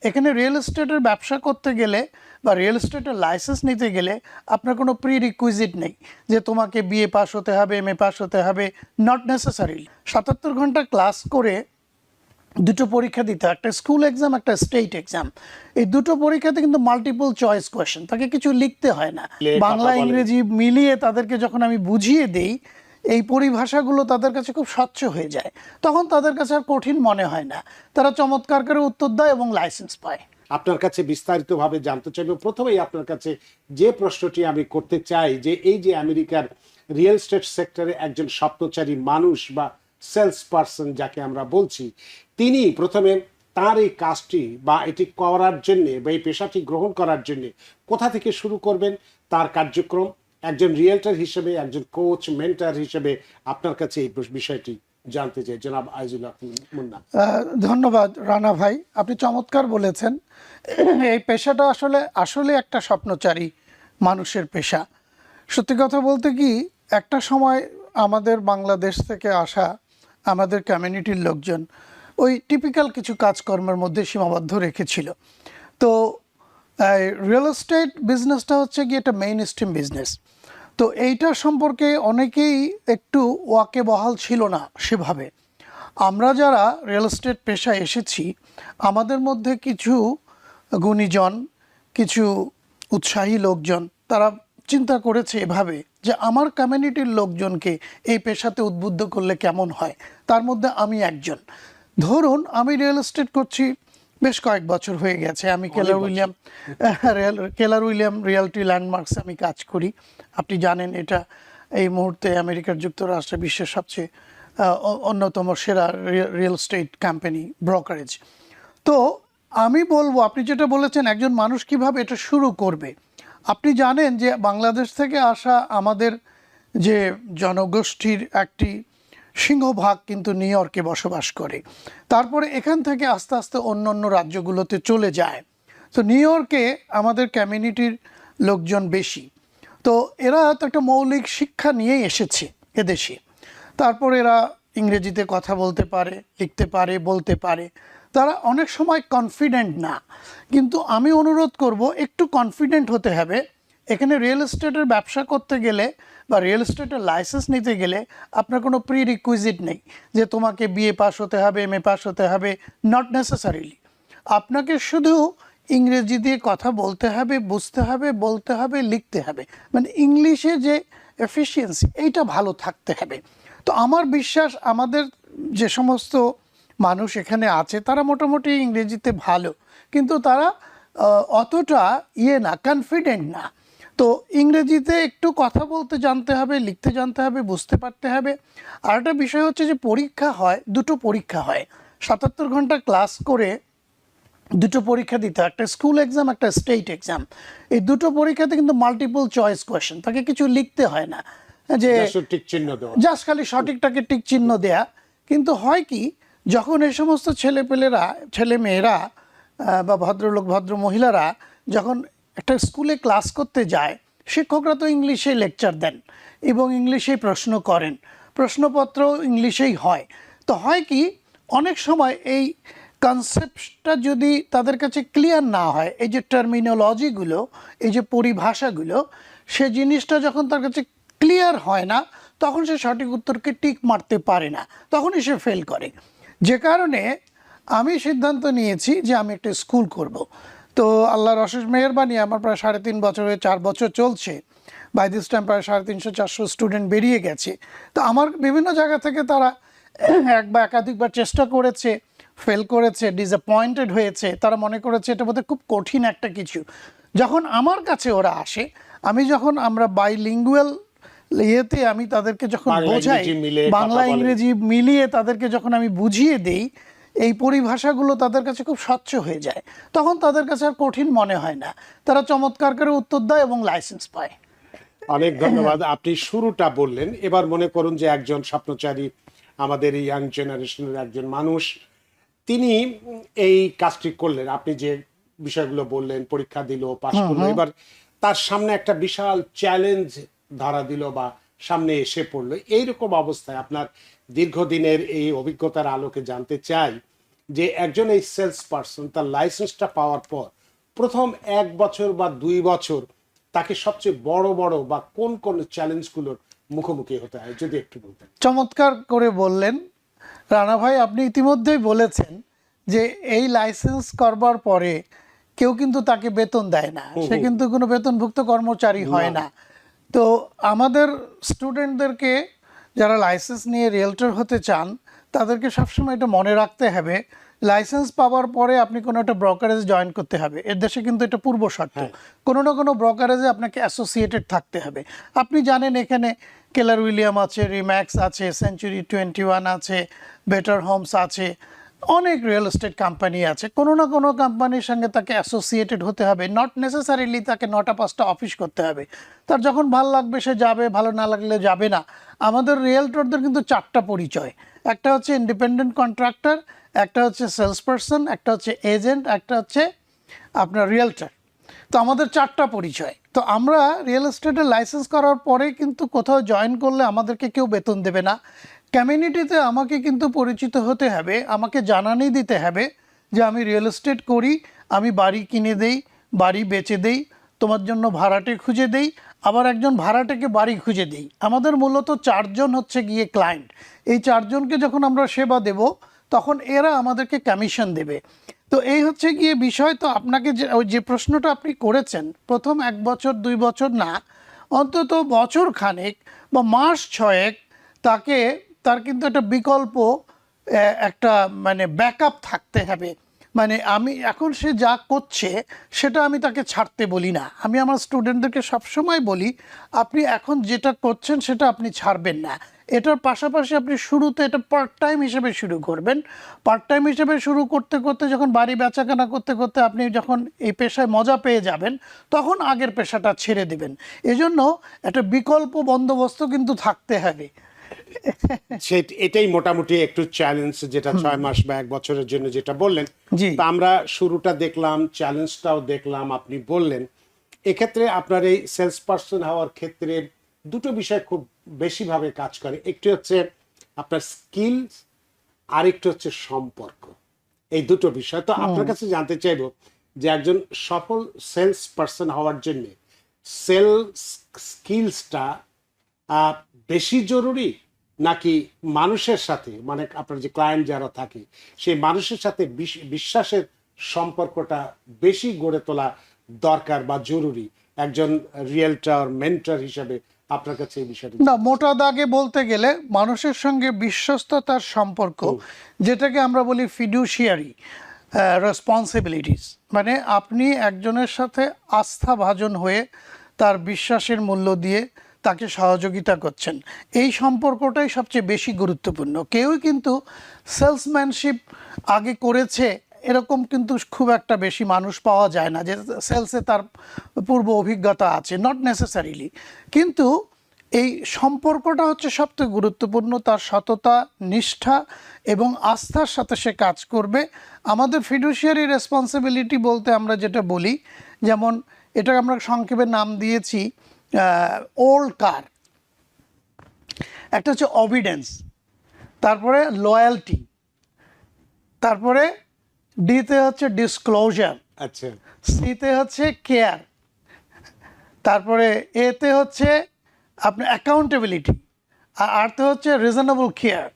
এখানে রিয়েল এস্টেটের ব্যবসা করতে গেলে বা রিয়েল এস্টেটের লাইসেন্স নিতে গেলে আপনার কোনো প্রি রিকুইজিট নেই যে তোমাকে বিএ পাস হতে হবে, এমএ পাস হতে হবে, নট নেসেসারি। ৭৭ ঘন্টা ক্লাস করে দুটো পরীক্ষা দিতে হয়, একটা স্কুল এক্সাম, একটা স্টেট এক্সাম। এই দুটো পরীক্ষাতে কিন্তু মাল্টিপল চয়েস কোয়েশ্চেন, তাকে কিছু লিখতে হয় না। বাংলা ইংরেজি মিলিয়ে তাদেরকে যখন আমি বুঝিয়ে দেই, এই পরিভাষাগুলো তাদের কাছে খুব স্বচ্ছ হয়ে যায়, তখন তাদের কাছে আর কঠিন মনে হয় না, তারা চমৎকার করে উত্তর দেয় এবং লাইসেন্স পায়। আপনার কাছে বিস্তারিতভাবে জানতে চাইব। প্রথমেই আপনার কাছে যে প্রশ্নটি আমি করতে চাই যে এই যে আমেরিকার রিয়েল এস্টেট সেক্টরে একজন স্বপ্নচারী মানুষ বা সেলস পারসন যাকে আমরা বলছি, তিনি প্রথমে তার এই কাজটি বা এটি করার জন্যে বা এই পেশাটি গ্রহণ করার জন্যে কোথা থেকে শুরু করবেন তার কার্যক্রম, একজন রিয়েলটর হিসেবে, একজন কোচ মেন্টর হিসেবে আপনার কাছে এই বিষয়টি জানতে চাই জনাব আইজুল হক মুন্না। ধন্যবাদ রানা ভাই, আপনি চমৎকার বলেছেন। এই পেশাটা আসলে আসলে একটা স্বপ্নচারী মানুষের পেশা। সত্যি কথা বলতে কি, একটা সময় আমাদের বাংলাদেশ থেকে আসা আমাদের কমিউনিটির লোকজন ওই টিপিক্যাল কিছু কাজকর্মের মধ্যে সীমাবদ্ধ রেখেছিল। তো রিয়েল এস্টেট বিজনেসটা হচ্ছে কি একটা মেইন স্ট্রিম বিজনেস। তো এইটার সম্পর্কে অনেকেই একটু ওয়াকিবহাল ছিল না সেভাবে। আমরা যারা রিয়েল এস্টেট পেশায় এসেছি, আমাদের মধ্যে কিছু গুণীজন, কিছু উৎসাহী লোকজন, তারা চিন্তা করেছে এভাবে যে আমার কমিউনিটির লোকজনকে এই পেশাতে উদ্বুদ্ধ করলে কেমন হয়। তার মধ্যে আমি একজন। ধরুন আমি রিয়েল এস্টেট করছি বেশ কয়েক বছর হয়ে গেছে। আমি কেলার উইলিয়াম রিয়ালটি ল্যান্ডমার্কস আমি কাজ করি। আপনি জানেন এটা এই মুহূর্তে আমেরিকার যুক্তরাষ্ট্রে বিশ্বের সবচেয়ে অন্যতম সেরা রিয়েল এস্টেট কোম্পানি, ব্রোকারেজ। তো আমি বলবো, আপনি যেটা বলেছেন একজন মানুষ কিভাবে এটা শুরু করবে, আপনি জানেন যে বাংলাদেশ থেকে আসা আমাদের যে জনগোষ্ঠীর একটি সিংহভাগ কিন্তু নিউ ইয়র্কে বসবাস করে। তারপরে এখান থেকে আস্তে আস্তে অন্য অন্য রাজ্যগুলোতে চলে যায়। তো নিউ ইয়র্কে আমাদের কমিউনিটির লোকজন বেশি। তো এরা তো একটা মৌলিক শিক্ষা নিয়েই এসেছে এদেশে। তারপর এরা ইংরেজিতে কথা বলতে পারে, লিখতে পারে, বলতে পারে। তারা অনেক সময় কনফিডেন্ট না, কিন্তু আমি অনুরোধ করব একটু কনফিডেন্ট হতে হবে। এখানে রিয়েল এস্টেটের ব্যবসা করতে গেলে বা রিয়েল এস্টেটের লাইসেন্স নিতে গেলে আপনার কোনো প্রি রিকুইজিট নেই যে তোমাকে বিএ পাস হতে হবে, এমএ পাস হতে হবে, নট নেসেসারিলি। আপনাকে শুধু ইংরেজি দিয়ে কথা বলতে হবে, বুঝতে হবে, বলতে হবে, লিখতে হবে, মানে ইংলিশে যে এফিসিয়েন্সি এইটা ভালো থাকতে হবে। তো আমার বিশ্বাস আমাদের যে সমস্ত মানুষ এখানে আছে তারা মোটামুটি ইংরেজিতে ভালো, কিন্তু তারা অতটা না, কনফিডেন্ট না। তো ইংরেজিতে একটু কথা বলতে জানতে হবে, লিখতে জানতে হবে, বুঝতে পারতে হবে। আর একটা বিষয় হচ্ছে যে পরীক্ষা হয়, দুটো পরীক্ষা হয়। ৭৭ ঘন্টা ক্লাস করে দুটো পরীক্ষা দিতে হয়, একটা স্কুল এক্সাম, একটা স্টেট এক্সাম। এই দুটো পরীক্ষাতে কিন্তু মাল্টিপল চয়েস কোয়েশ্চেন, তাকে কিছু লিখতে হয় না, যে টিক চিহ্ন দেওয়া, জাস্ট খালি সঠিকটাকে টিক চিহ্ন দেয়া। কিন্তু হয় কি, যখন এই সমস্ত ছেলে মেয়েরা বা ভদ্রলোক ভদ্র মহিলারা যখন একটা স্কুলে ক্লাস করতে যায়, শিক্ষকরা তো ইংলিশে লেকচার দেন এবং ইংলিশেই প্রশ্ন করেন, প্রশ্নপত্র ইংলিশেই হয়। তো হয় কি, অনেক সময় এই কনসেপ্টটা যদি তাদের কাছে ক্লিয়ার না হয়, এই যে টার্মিনোলজিগুলো, এই যে পরিভাষাগুলো, সে জিনিসটা যখন তার কাছে ক্লিয়ার হয় না, তখন সে সঠিক উত্তরকে টিক মারতে পারে না, তখনই সে ফেল করে। যে কারণে আমি সিদ্ধান্ত নিয়েছি যে আমি একটা স্কুল করব। তো আল্লাহর অশেষ মেহেরবানি, আমার প্রায় 3.5 বছরে 4 বছর চলছে। বাই দিস টাইম প্রায় 350-400 স্টুডেন্ট বেরিয়ে গেছে। তো আমার বিভিন্ন জায়গা থেকে তারা এক বা একাধিকবার চেষ্টা করেছে, ফেল করেছে, ডিসঅ্যাপয়েন্টেড হয়েছে, তারা মনে করেছে এটা বোধহয় খুব কঠিন একটা কিছু। যখন আমার কাছে ওরা আসে, আমরা বাইলিঙ্গুয়াল ইয়েতে আমি তাদেরকে যখন বোঝাই, বাংলা ইংরেজি মিলিয়ে তাদেরকে যখন আমি বুঝিয়ে দেই, এই পরিভাষাগুলো তাদের কাছে খুব স্বচ্ছ হয়ে যায়, তখন তাদের কাছে আর কঠিন মনে হয় না, তারা চমৎকার করে উত্তর দেয় এবং লাইসেন্স পায়। অনেক ধন্যবাদ। আপনি শুরুটা বললেন, এবার মনে করুন যে একজন স্বপ্নচারী আমাদের এই ইয়াং জেনারেশনের একজন মানুষ, তিনি এই কাজটি করলেন, আপনি যে বিষয়গুলো বললেন, পরীক্ষা দিল, পাশ করলো, এবার তার সামনে একটা বিশাল চ্যালেঞ্জ ধরা দিল বা সামনে এসে পড়লো। এইরকম অবস্থায় আপনার দীর্ঘদিনের এই অভিজ্ঞতার আলোকে জানতে চাই যে একজন এই সেলস পারসন তার লাইসেন্সটা পাওয়ার পর প্রথম 1 বছর বা 2 বছর তাকে সবচেয়ে বড় বড় বা কোন কোন চ্যালেঞ্জগুলোর মুখোমুখি হতে হয়, যদি একটু বলতেন। চমৎকার করে বললেন রানা ভাই, আপনি ইতিমধ্যেই বলেছেন যে এই লাইসেন্স করবার পরে কেউ কিন্তু তাকে বেতন দেয় না, সে কিন্তু কোনো বেতনভুক্ত কর্মচারী হয় না। তো আমাদের স্টুডেন্টদেরকে যারা লাইসেন্স নিয়ে রিয়েলটর হতে চান তাদেরকে সবসময় এটা মনে রাখতে হবে, লাইসেন্স পাওয়ার পরে আপনি কোনো একটা ব্রোকারেজ জয়েন করতে হবে। এর দেশে কিন্তু এটা পূর্ব শর্ত, কোনো না কোনো ব্রোকারেজে আপনাকে অ্যাসোসিয়েটেড থাকতে হবে। আপনি জানেন এখানে কেলার উইলিয়াম আছে, রিম্যাক্স আছে, সেঞ্চুরি 21 আছে, বেটার হোমস আছে, অনেক রিয়েল এস্টেট কোম্পানি আছে। কোনো না কোনো কোম্পানির সঙ্গে তাকে অ্যাসোসিয়েটেড হতে হবে, নট নেসেসারিলি তাকে 9টা-5টা অফিস করতে হবে। তার যখন ভালো লাগবে সে যাবে, ভালো না লাগলে যাবে না। আমাদের রিয়েলটরদের কিন্তু 4টা পরিচয়, একটা হচ্ছে ইন্ডিপেন্ডেন্ট কন্ট্রাক্টর, একটা হচ্ছে সেলস পারসন, একটা হচ্ছে এজেন্ট, একটা হচ্ছে আপনার রিয়েলটর। তো আমাদের 4টা পরিচয়। তো আমরা রিয়েল এস্টেটের লাইসেন্স করার পরে কিন্তু কোথাও জয়েন করলে আমাদেরকে কেউ বেতন দেবে না। কমিউনিটিতে আমাকে কিন্তু পরিচিত হতে হবে, আমাকে জানানি দিতে হবে যে আমি রিয়েল এস্টেট করি, আমি বাড়ি কিনে দেই, বাড়ি বেচে দেই, তোমার জন্য ভাড়াটে খুঁজে দেই, আবার একজন ভাড়াটেকে বাড়ি খুঁজে দেই। আমাদের মূলত 4জন হচ্ছে গিয়ে ক্লায়েন্ট। এই 4জনকে যখন আমরা সেবা দেব তখন এরা আমাদেরকে কমিশন দেবে। তো এই হচ্ছে গিয়ে বিষয়। তো আপনাকে যে প্রশ্নটা আপনি করেছেন, প্রথম 1 বছর 2 বছর না, অন্তত বছর খানেক বা মাস 6 তার কিন্তু একটা বিকল্প একটা মানে ব্যাকআপ থাকতে হবে। মানে আমি এখন সে যা করছে সেটা আমি তাকে ছাড়তে বলি না। আমি আমার স্টুডেন্টদেরকে সবসময় বলি, আপনি এখন যেটা করছেন সেটা আপনি ছাড়বেন না। এটার পাশাপাশি আপনি শুরুতে এটা পার্ট টাইম হিসেবে শুরু করবেন। পার্ট টাইম হিসেবে শুরু করতে করতে যখন বাড়ি বেচাকেনা করতে করতে আপনি যখন এই পেশায় মজা পেয়ে যাবেন তখন আগের পেশাটা ছেড়ে দেবেন। এজন্য একটা বিকল্প বন্দোবস্ত কিন্তু থাকতে হবে। এটাই মোটামুটি একটু চ্যালেঞ্জ, যেটা 6 মাস বা 1 বছরের জন্য যেটা বললেন। জি। তা আমরা শুরুটা দেখলাম, চ্যালেঞ্জটাও দেখলাম, আপনি বললেন। এক্ষেত্রে আপনার এই সেলস পারসন হওয়ার ক্ষেত্রে দুটো বিষয় খুব বেশিভাবে কাজ করে। একটি হচ্ছে আপনার স্কিল, আরেকটি হচ্ছে সম্পর্ক। এই দুটো বিষয়। তো আপনার কাছে জানতে চাইবো যে একজন সফল সেলস পারসন হওয়ার জন্য সেলস স্কিলসটা বেশি জরুরি, নাকি মানুষের সাথে, মানে আপনার যে ক্লায়েন্ট যারা থাকে সেই মানুষের সাথে বিশ্বাসের সম্পর্কটা বেশি গড়ে তোলা দরকার বা জরুরি একজন রিয়েলটর মেন্টর হিসেবে? আপনার কাছে এই বিষয়টা না, মোটা দাগে বলতে গেলে মানুষের সঙ্গে বিশ্বস্ততার সম্পর্ক, যেটাকে আমরা বলি ফিডুশিয়ারি রেসপন্সিবিলিটিস, মানে আপনি একজনের সাথে আস্থাভাজন হয়ে তার বিশ্বাসের মূল্য দিয়ে তাকে সহযোগিতা করছেন, এই সম্পর্কটাই সবচেয়ে বেশি গুরুত্বপূর্ণ। কেউই কিন্তু সেলসম্যানশিপ আগে করেছে এরকম কিন্তু খুব একটা বেশি মানুষ পাওয়া যায় না যে সেলসে তার পূর্ব অভিজ্ঞতা আছে, নট নেসেসারিলি। কিন্তু এই সম্পর্কটা হচ্ছে সবচেয়ে গুরুত্বপূর্ণ, তার সততা, নিষ্ঠা এবং আস্থার সাথে সে কাজ করবে। আমাদের ফিডুশিয়ারি রেসপন্সিবিলিটি বলতে আমরা যেটা বলি, যেমন এটা আমরা সংক্ষেপে নাম দিয়েছি ওল্ড কার। একটা হচ্ছে অবিডেন্স, তারপরে লয়্যালটি, তারপরে ডিতে হচ্ছে ডিসক্লোজার, আচ্ছা, সিতে হচ্ছে কেয়ার, তারপরে এতে হচ্ছে আপনার অ্যাকাউন্টেবিলিটি, আর আরতে হচ্ছে রিজনেবল কেয়ার,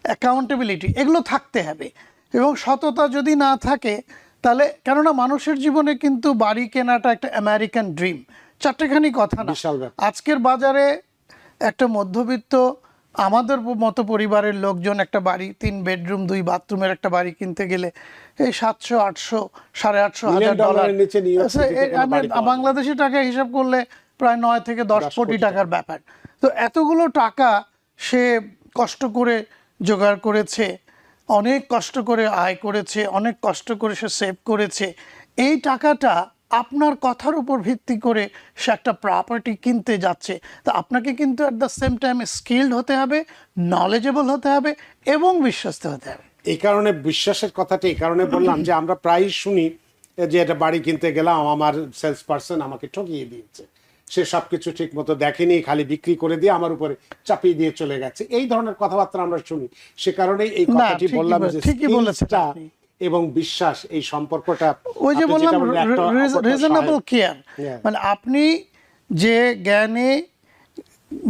অ্যাকাউন্টেবিলিটি, এগুলো থাকতে হবে। এবং সততা যদি না থাকে তাহলে, কেননা মানুষের জীবনে কিন্তু বাড়ি কেনাটা একটা আমেরিকান ড্রিম, চারটেখানি কথা না। আজকের বাজারে একটা মধ্যবিত্ত আমাদের মতো পরিবারের লোকজন একটা বাড়ি 3 বেডরুম 2 বাথরুমের একটা বাড়ি কিনতে গেলে এই 700, 800, $7,500 বাংলাদেশি টাকা হিসাব করলে প্রায় 9 থেকে 10 কোটি টাকার ব্যাপার। তো এতগুলো টাকা সে কষ্ট করে জোগাড় করেছে, অনেক কষ্ট করে আয় করেছে, অনেক কষ্ট করে সে সেভ করেছে। এই টাকাটা আপনার কথার উপর ভিত্তি করে সে একটা প্রপার্টি কিনতে যাচ্ছে। তো আপনাকে কিন্তু at the same time skilled হতে হবে, নলেজেবল হতে হবে এবং বিশ্বস্ত হতে হবে। এই কারণে বিশ্বাসের কথাটা এই কারণে বললাম যে আমরা প্রায়ই শুনি যে এটা বাড়ি কিনতে গেলাম, আমার সেলস পারসন আমাকে ঠকিয়ে দিয়েছে, সে সবকিছু ঠিক মতো দেখেনি, খালি বিক্রি করে দিয়ে আমার উপরে চাপিয়ে দিয়ে চলে গেছে। এই ধরনের কথাবার্তা আমরা শুনি। সে কারণেই এই কথাটি বললাম যে স্কিলসটা এবং বিশ্বাস, এই সম্পর্কটা ওই যে আপনি বললাম যেটা বললেন, একটা অপরটার রিজনেবল সহায়ক। Care, Yeah. মানে আপনি যে জ্ঞানে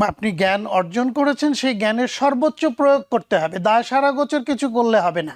আপনি জ্ঞান অর্জন করেছেন সেই জ্ঞানের সর্বোচ্চ প্রয়োগ করতে হবে, দায় সারা গোচর কিছু করলে হবে না।